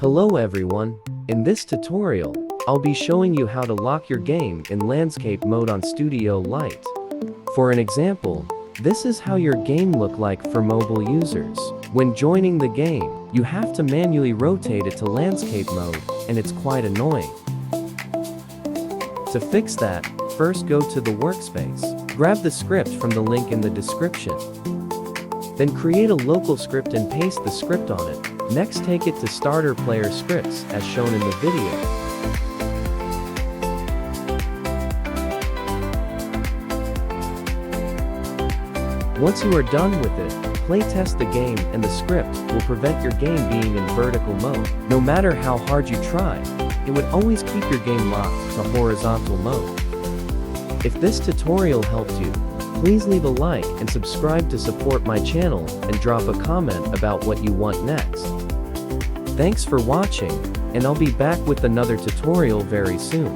Hello everyone, in this tutorial, I'll be showing you how to lock your game in landscape mode on Studio Lite. For an example, this is how your game look like for mobile users. When joining the game, you have to manually rotate it to landscape mode, and it's quite annoying. To fix that, first go to the workspace, grab the script from the link in the description. Then create a local script and paste the script on it. Next take it to starter player scripts as shown in the video. Once you are done with it, play test the game and the script will prevent your game being in vertical mode. No matter how hard you try, it would always keep your game locked to horizontal mode. If this tutorial helped you, please leave a like and subscribe to support my channel and drop a comment about what you want next. Thanks for watching, and I'll be back with another tutorial very soon.